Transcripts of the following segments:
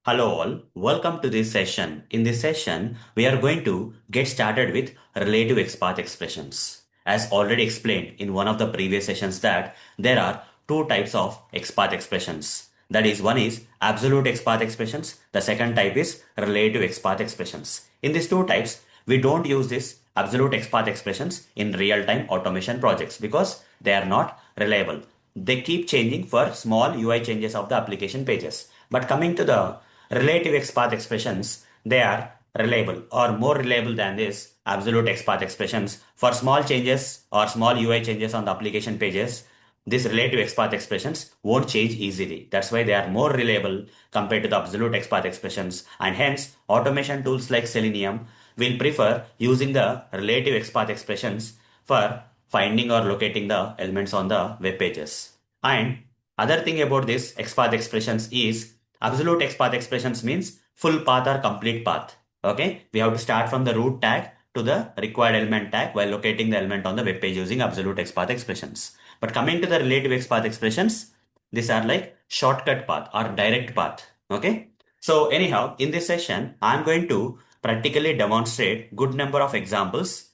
Hello all, welcome to this session. In this session, we are going to get started with relative XPath expressions. As already explained in one of the previous sessions that there are two types of XPath expressions. That is, one is absolute XPath expressions. The second type is relative XPath expressions. In these two types, we don't use this absolute XPath expressions in real-time automation projects because they are not reliable. They keep changing for small UI changes of the application pages. But coming to the relative XPath expressions, they are reliable or more reliable than this absolute XPath expressions. For small changes or small UI changes on the application pages, these relative XPath expressions won't change easily. That's why they are more reliable compared to the absolute XPath expressions. And hence, automation tools like Selenium will prefer using the relative XPath expressions for finding or locating the elements on the web pages. And other thing about this XPath expressions is absolute XPath expressions means full path or complete path. Okay, we have to start from the root tag to the required element tag while locating the element on the web page using absolute XPath expressions. But coming to the relative XPath expressions, these are like shortcut path or direct path. Okay. So anyhow, in this session, I'm going to practically demonstrate good number of examples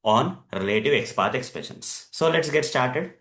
on relative XPath expressions. So let's get started.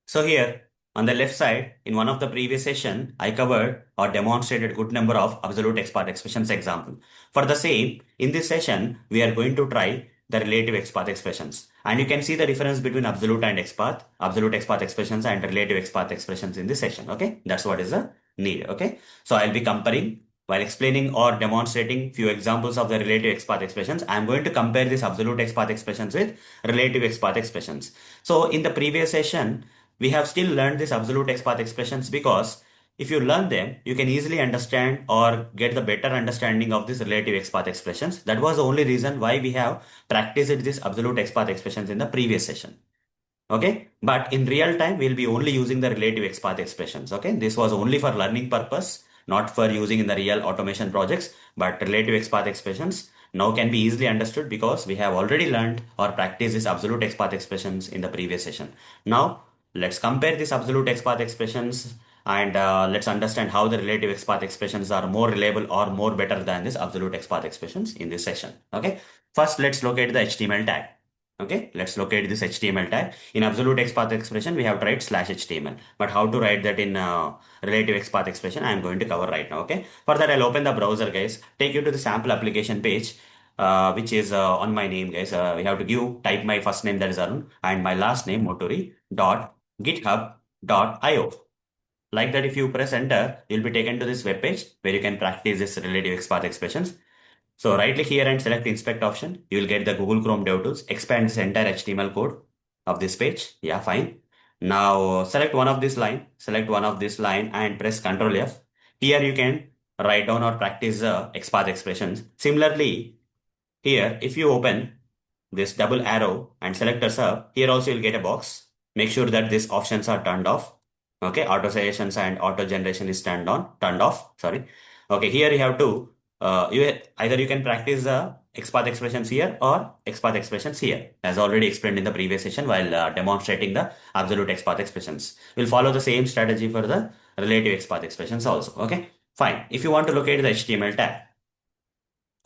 So here on the left side, in one of the previous session, I covered or demonstrated good number of absolute XPath expressions example. For the same, in this session, we are going to try the relative XPath expressions. And you can see the difference between absolute and XPath, absolute XPath expressions and relative XPath expressions in this session. Okay, that's what is the need. Okay, so I'll be comparing while explaining or demonstrating few examples of the relative XPath expressions. I'm going to compare this absolute XPath expressions with relative XPath expressions. So in the previous session, we have still learned this absolute XPath expressions because if you learn them, you can easily understand or get the better understanding of this relative XPath expressions. That was the only reason why we have practiced this absolute XPath expressions in the previous session. Okay, but in real time, we'll be only using the relative XPath expressions. Okay, this was only for learning purpose, not for using in the real automation projects, but relative XPath expressions now can be easily understood because we have already learned or practiced this absolute XPath expressions in the previous session. Now, let's compare these absolute XPath expressions and let's understand how the relative XPath expressions are more reliable or more better than this absolute XPath expressions in this session. Okay, first let's locate the HTML tag. Okay, let's locate this HTML tag. In absolute XPath expression, we have to write /HTML. But how to write that in relative XPath expression, I am going to cover right now. Okay, for that, I'll open the browser, guys. Take you to the sample application page, which is on my name, guys. We have to type my first name, that is Arun, and my last name, motori.github.io. Like that, if you press enter, you'll be taken to this web page where you can practice this relative XPath expressions. So right click here and select inspect option. You will get the Google Chrome DevTools. Expand this entire HTML code of this page. Yeah, fine. Now select one of this line. Select one of this line and press Ctrl F. Here you can write down or practice the XPath expressions. Similarly, here if you open this double arrow and select a sub, here also you'll get a box. Make sure that these options are turned off. Okay, auto suggestions and auto generation is turned off. Sorry. Okay, here you have to either you can practice the XPath expressions here or XPath expressions here, as already explained in the previous session while demonstrating the absolute XPath expressions. We'll follow the same strategy for the relative XPath expressions also. Okay, fine. If you want to locate the HTML tag,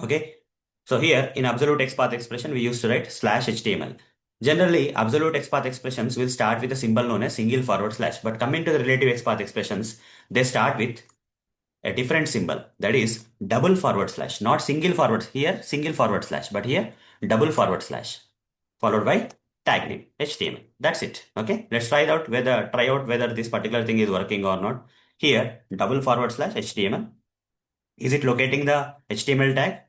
okay. So here in absolute XPath expression, we used to write /HTML. Generally, absolute XPath expressions will start with a symbol known as single forward slash. But coming to the relative XPath expressions, they start with a different symbol, that is double forward slash, not single forward. Here single forward slash, but here double forward slash followed by tag name HTML. That's it. Okay, let's try out whether this particular thing is working or not. Here double forward slash HTML. Is it locating the HTML tag?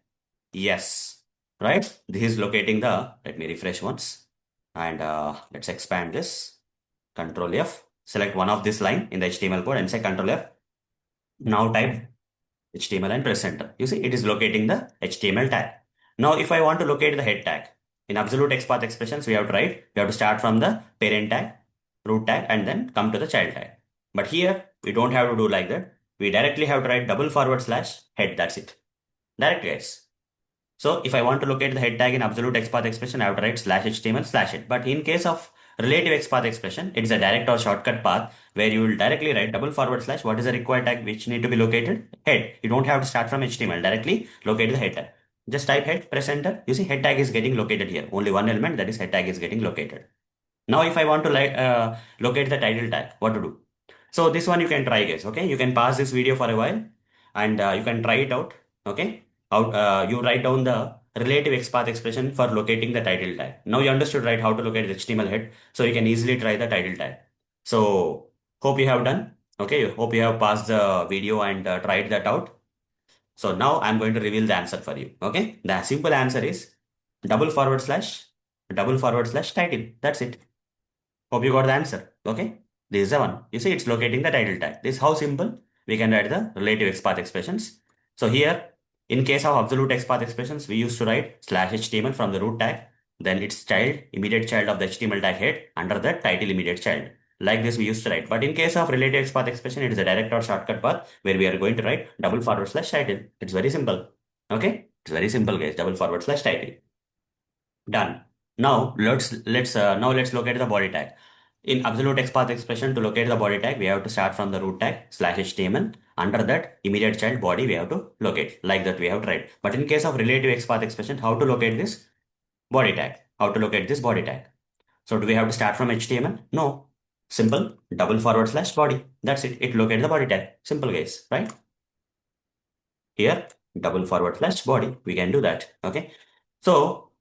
Yes, right. This is locating the, let me refresh once and let's expand this. Control F, select one of this line in the HTML code and say Control F. Now type HTML and press enter. You see, it is locating the HTML tag. Now, if I want to locate the head tag, in absolute XPath expressions, we have to start from the parent tag, root tag, and then come to the child tag. But here, we don't have to do like that. We directly have to write double forward slash head. That's it. Direct, guys. So if I want to locate the head tag in absolute XPath expression, I have to write /HTML/head. But in case of Relative XPath expression, it's a direct or shortcut path where you will directly write double forward slash what is the required tag which need to be located? Head. You don't have to start from HTML. Directly locate the head tag. Just type head, press enter. You see head tag is getting located here. Only one element, that is head tag, is getting located. Now if I want to locate the title tag, what to do? So this one you can try, guys. Okay, you can pause this video for a while and you can try it out. Okay, you write down the relative XPath expression for locating the title tag. Now you understood, right, how to locate the HTML head, so you can easily try the title tag. So hope you have done. Okay, hope you have paused the video and tried that out. So now I'm going to reveal the answer for you. Okay, the simple answer is double forward slash title. That's it. Hope you got the answer. Okay. This is the one. You see, it's locating the title tag. This is how simple we can write the relative XPath expressions. So here, in case of absolute XPath expressions, we used to write slash HTML from the root tag, then its child, immediate child of the HTML tag head, under the title immediate child. Like this we used to write. But in case of relative XPath expression, it is a direct or shortcut path where we are going to write double forward slash title. It's very simple. Okay. It's very simple, guys. Double forward slash title. Done. Now let's locate the body tag. In absolute XPath expression, to locate the body tag, we have to start from the root tag slash HTML. Under that immediate child body, we have to locate, like that we have tried. But in case of relative XPath expression, how to locate this body tag? How to locate this body tag? So do we have to start from HTML? No. Simple. Double forward slash body. That's it. It locates the body tag. Simple, guys. Right? Here, double forward slash body. We can do that. Okay. So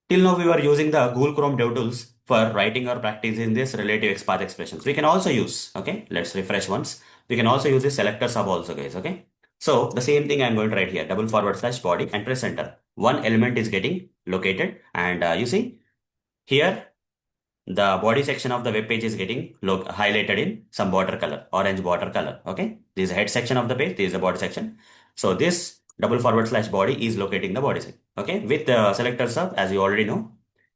till now, we were using the Google Chrome DevTools for writing or practicing this relative XPath expressions. We can also use, okay, let's refresh once. We can also use the selector sub also, guys, okay. So the same thing I'm going to write here, double forward slash body and press enter. One element is getting located and you see here the body section of the web page is getting highlighted in some border color, orange border color, okay. This is the head section of the page, this is the body section. So this double forward slash body is locating the body section. Okay, with the selector sub, as you already know,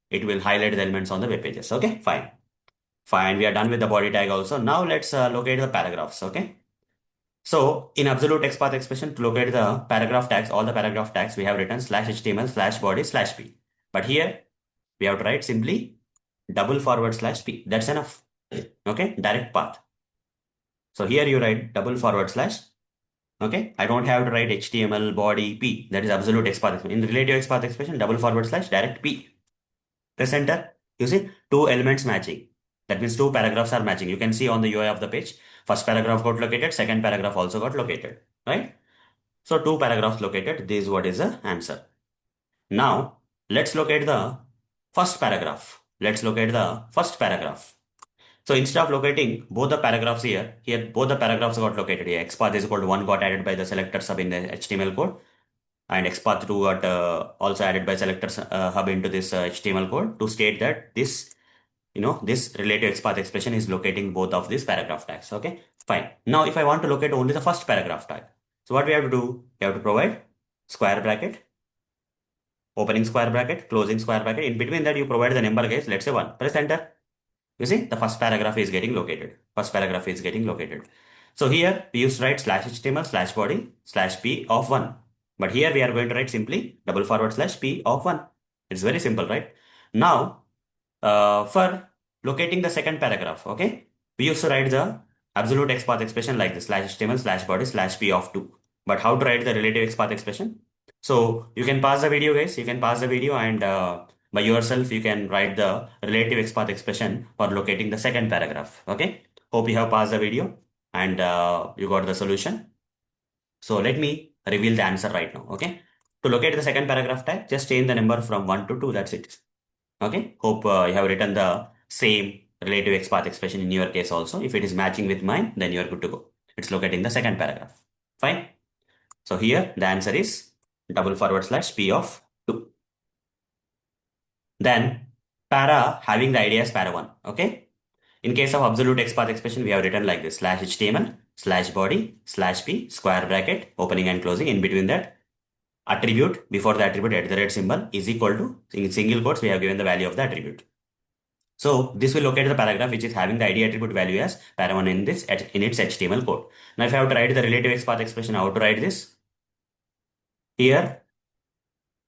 it will highlight the elements on the web pages. Okay, fine. Fine, we are done with the body tag also. Now let's locate the paragraphs. Okay. So in absolute XPath expression, to locate the paragraph tags, all the paragraph tags, we have written slash HTML slash body slash p. But here we have to write simply double forward slash p. That's enough. Okay, direct path. So here you write double forward slash. Okay, I don't have to write HTML body p. That is absolute XPath expression. In relative XPath expression, double forward slash direct p. Press enter. You see two elements matching. That means two paragraphs are matching. You can see on the UI of the page. First paragraph got located. Second paragraph also got located. Right? So two paragraphs located. This is what is the answer. Now let's locate the first paragraph. Let's locate the first paragraph. So instead of locating both the paragraphs here both the paragraphs got located here. XPath is equal to 1 got added by the selector sub in the HTML code, and XPath 2 got also added by selector hub into this HTML code to state that this, this relative XPath expression is locating both of these paragraph tags. Okay, fine. Now if I want to locate only the first paragraph tag, so what we have to do? We have to provide square bracket, opening square bracket, closing square bracket. In between that, you provide the number, guys. Let's say 1. Press enter. You see, the first paragraph is getting located. First paragraph is getting located. So here we used to write slash HTML slash body slash p of 1. But here we are going to write simply double forward slash p of 1. It's very simple, right? Now, for locating the second paragraph, okay, we used to write the absolute XPath expression like this, slash HTML slash body slash p of 2. But how to write the relative XPath expression? So you can pause the video, guys. You can pause the video and by yourself, you can write the relative XPath expression for locating the second paragraph. Okay. Hope you have paused the video and you got the solution. So let me reveal the answer right now. Okay. To locate the second paragraph tag, just change the number from 1 to 2. That's it. Okay. Hope you have written the same relative XPath expression in your case also. If it is matching with mine, then you are good to go. It's locating the second paragraph. Fine. So here the answer is double forward slash p of 2. Then para having the ID as para 1. Okay. In case of absolute XPath expression, we have written like this, slash HTML slash body slash p square bracket opening and closing. In between that, attribute before the attribute at the rate symbol is equal to, in single quotes, we have given the value of the attribute. So this will locate the paragraph which is having the ID attribute value as para1 in its HTML code. Now if I have to write the relative XPath expression, how to write this? Here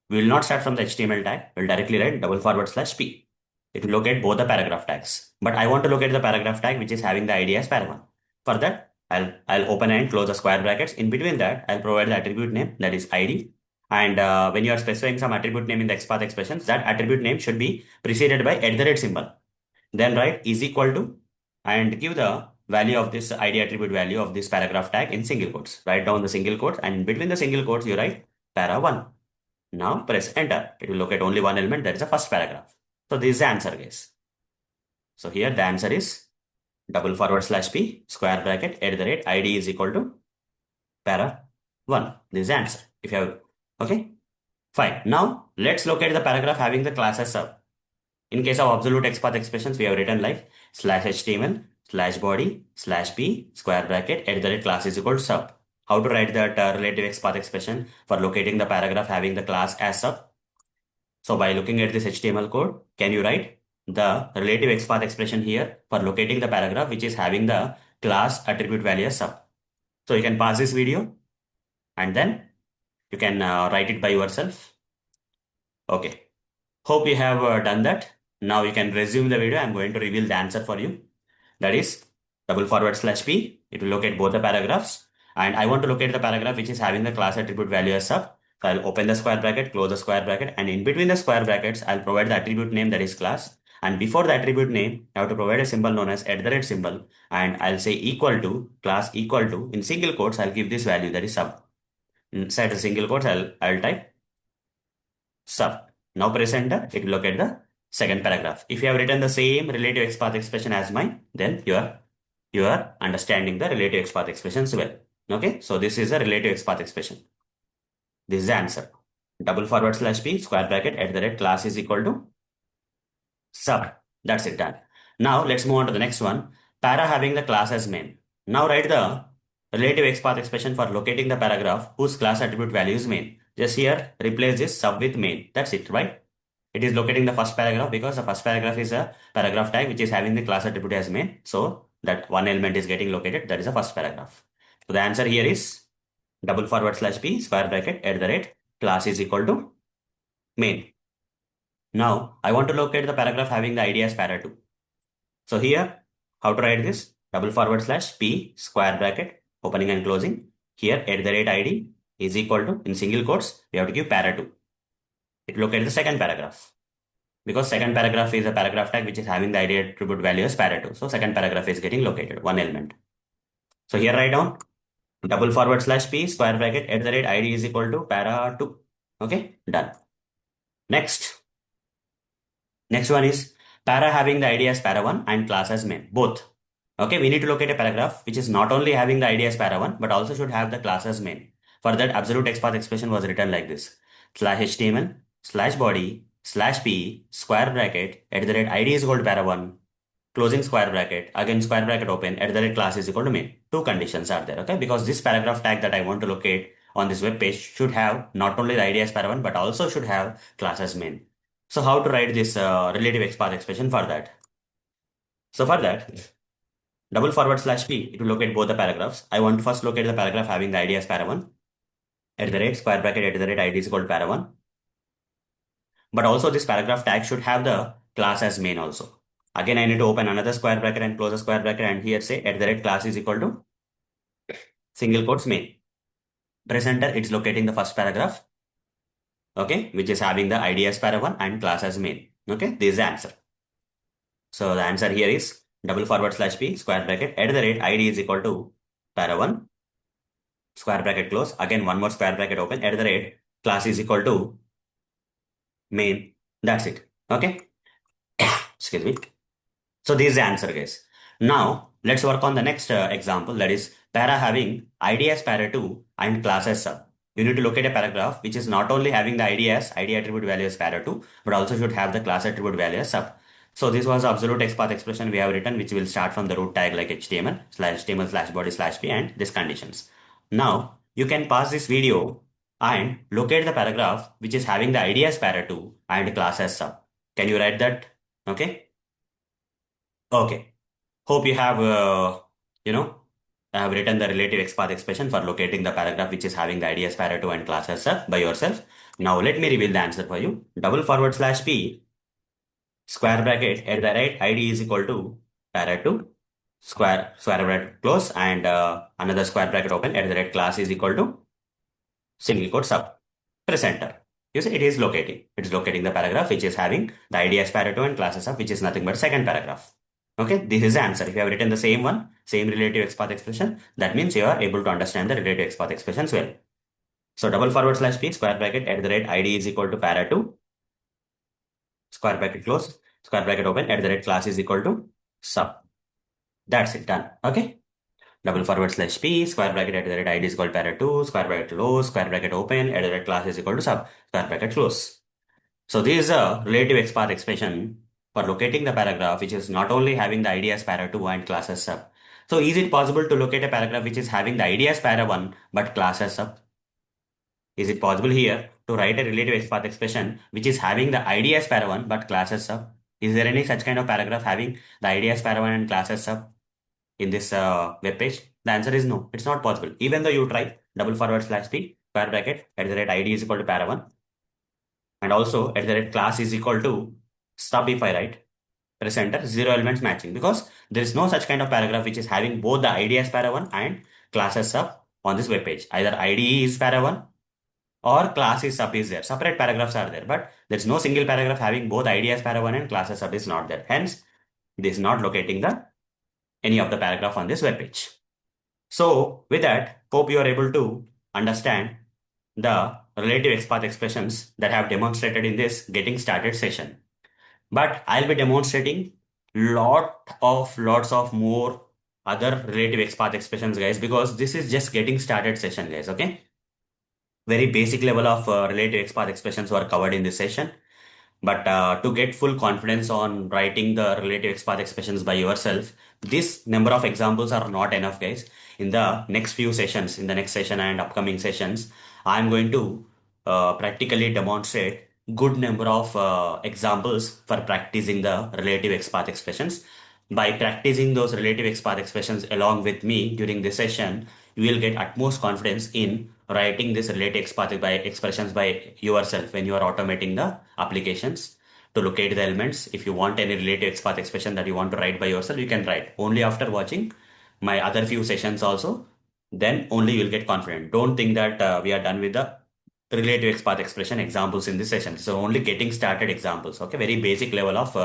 we will not start from the HTML tag. We'll directly write double forward slash p. it will locate both the paragraph tags. But I want to locate the paragraph tag which is having the ID as para1. For that, I'll open and close the square brackets. In between that, I'll provide the attribute name, that is ID. And when you are specifying some attribute name in the XPath expressions, that attribute name should be preceded by symbol. Then write is equal to and give the value of this ID attribute value of this paragraph tag in single quotes. Write down the single quotes, and between the single quotes you write para1. Now press enter. It will locate only one element, that is the first paragraph. So this is the answer, guys. So here the answer is /p square bracket @ ID is equal to para1. This is the answer. If you have, okay, fine. Now let's locate the paragraph having the class as sub. In case of absolute XPath expressions, we have written like /HTML/body/p square bracket @class is equal to sub. How to write that relative XPath expression for locating the paragraph having the class as sub? So by looking at this HTML code, can you write the relative XPath expression here for locating the paragraph which is having the class attribute value as sub? So you can pause this video and then you can write it by yourself. Okay. Hope you have done that. Now you can resume the video. I'm going to reveal the answer for you. That is /p. It will locate both the paragraphs. And I want to locate the paragraph which is having the class attribute value as sub. So I'll open the square bracket, close the square bracket, and in between the square brackets, I'll provide the attribute name, that is class. And before the attribute name, I have to provide a symbol known as symbol. And I'll say equal to, class equal to, in single quotes, I'll give this value, that is sub. Inside the single quotes, I'll type sub. Now press enter, it will locate the second paragraph. If you have written the same relative XPath expression as mine, then you are understanding the relative XPath expressions well. Okay, so this is a relative XPath expression. This is the answer. /p square bracket @class is equal to sub. That's it, done. Now let's move on to the next one. Para having the class as main. Now write the relative XPath expression for locating the paragraph whose class attribute value is main. Just here, replace this sub with main. That's it, right? It is locating the first paragraph because the first paragraph is a paragraph tag which is having the class attribute as main. So that one element is getting located. That is the first paragraph. So the answer here is /p square bracket @class is equal to main. Now I want to locate the paragraph having the ID as para2. So here, how to write this? /p square bracket opening and closing. Here @ID is equal to, in single quotes, we have to give para2. It will locate the second paragraph. Because second paragraph is a paragraph tag which is having the ID attribute value as para2. So second paragraph is getting located, one element. So here write down /p square bracket @ID is equal to para2. Okay, done. Next one is para having the ID as para1 and class as main, both. Okay, we need to locate a paragraph which is not only having the ID as para1 but also should have the class as main. For that, absolute XPath expression was written like this: /HTML/body/p square bracket @ID is equal to para1, closing square bracket, again square bracket open, @class is equal to main. Two conditions are there, okay? Because this paragraph tag that I want to locate on this web page should have not only the ID as para1 but also should have class as main. So how to write this relative XPath expression for that? So for that, /p, it will locate both the paragraphs. I want to first locate the paragraph having the ID as para1, square bracket @ID is equal to para1. But also this paragraph tag should have the class as main also. Again, I need to open another square bracket and close a square bracket and here say @class is equal to single quotes main. Press enter, it's locating the first paragraph. Okay, which is having the ID as para1 and class as main. Okay, this is the answer. So the answer here is /p square bracket @ID is equal to para1, square bracket close. Again, one more square bracket open, @class is equal to main. That's it. Okay. Excuse me. So this is the answer, guys. Now let's work on the next example, that is para having ID as para2 and class as sub. You need to locate a paragraph which is not only having the ID attribute value as para2 but also should have the class attribute value as sub. So this was absolute XPath expression we have written, which will start from the root tag like HTML/body/p and these conditions. Now you can pause this video and locate the paragraph which is having the ID as para2 and class as sub. Can you write that? Okay. Okay. Hope you have, have written the relative XPath expression for locating the paragraph which is having the ID as para2 and class as sub by yourself. Now let me reveal the answer for you. /p square bracket at the right id is equal to para2 square bracket close and another square bracket open at the right class is equal to single quote sub. Press enter. You see, it is locating. It is locating the paragraph which is having the id as para2 and classes of which is nothing but second paragraph. Okay, this is the answer. If you have written the same one, same relative XPath expression, that means you are able to understand the relative XPath expressions well. So double forward slash p square bracket at the rate id is equal to para2 square bracket close square bracket open at the rate class is equal to sub. That's it, done. Okay. Double forward slash p square bracket at the rate id is equal to para2 square bracket close square bracket open at the rate class is equal to sub square bracket close. So this is a relative XPath expression for locating the paragraph which is not only having the id as para2 and class as sub. So is it possible to locate a paragraph which is having the id as para1 but class as sub? Is it possible here to write a relative XPath expression which is having the id as para1 but class as sub? Is there any such kind of paragraph having the id as para1 and class as sub in this web page? The answer is no, it's not possible. Even though you try double forward slash p square bracket at the rate id is equal to para1 and also at the rate class is equal to sub if I write, press enter, zero elements matching because there is no such kind of paragraph which is having both the id as para1 and class as sub on this web page. Either id is para1 or class is sub is there. Separate paragraphs are there, but there's no single paragraph having both id as para1 and class as sub is not there. Hence, this is not locating the any of the paragraph on this web page. So with that, hope you are able to understand the relative XPath expressions that I have demonstrated in this getting started session. But I'll be demonstrating lots of more other relative XPath expressions, guys, because this is just getting started session, guys. Okay. Very basic level of relative XPath expressions were covered in this session. But to get full confidence on writing the relative XPath expressions by yourself, this number of examples are not enough, guys. In the next few sessions, in the next session and upcoming sessions, I'm going to practically demonstrate good number of examples for practicing the relative XPath expressions. By practicing those relative XPath expressions along with me during this session, you will get utmost confidence in writing this relative XPath by expressions by yourself when you are automating the applications to locate the elements. If you want any relative XPath expression that you want to write by yourself, you can write only after watching my other few sessions also. Then only you'll get confident. Don't think that we are done with the relative XPath expression examples in this session. So only getting started examples. Okay, very basic level of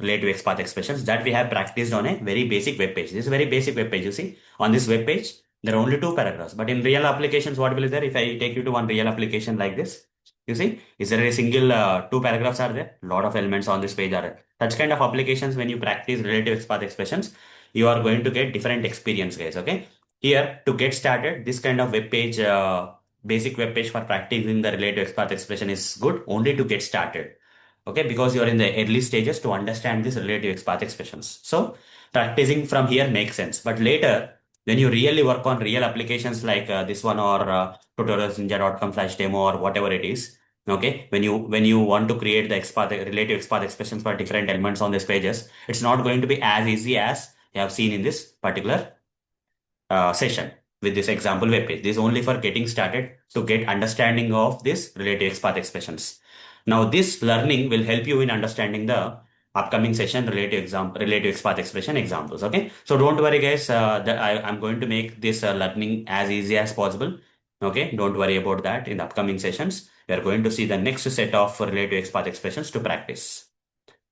relative XPath expressions that we have practiced on a very basic web page. This is a very basic web page. You see, on this web page, there are only two paragraphs. But in real applications, what will be there? If I take you to one real application like this, you see, is there a single two paragraphs are there? Lot of elements on this page are there. Such kind of applications, when you practice relative XPath expressions, you are going to get different experience, guys. Okay. Here, to get started, this kind of web page, basic web page for practicing the relative XPath expression is good only to get started. Okay, because you are in the early stages to understand this relative XPath expressions. So practicing from here makes sense. But later, when you really work on real applications like this one or tutorialsninja.com/demo or whatever it is, okay, when you want to create the XPath relative XPath expressions for different elements on these pages, it's not going to be as easy as you have seen in this particular session with this example web page. This is only for getting started to get understanding of this relative XPath expressions. Now this learning will help you in understanding the upcoming session relative XPath expression examples. Okay, so don't worry, guys. That I'm going to make this learning as easy as possible. Okay, don't worry about that. In the upcoming sessions, we are going to see the next set of relative XPath expressions to practice.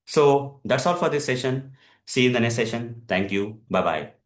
So that's all for this session. See you in the next session. Thank you. Bye bye.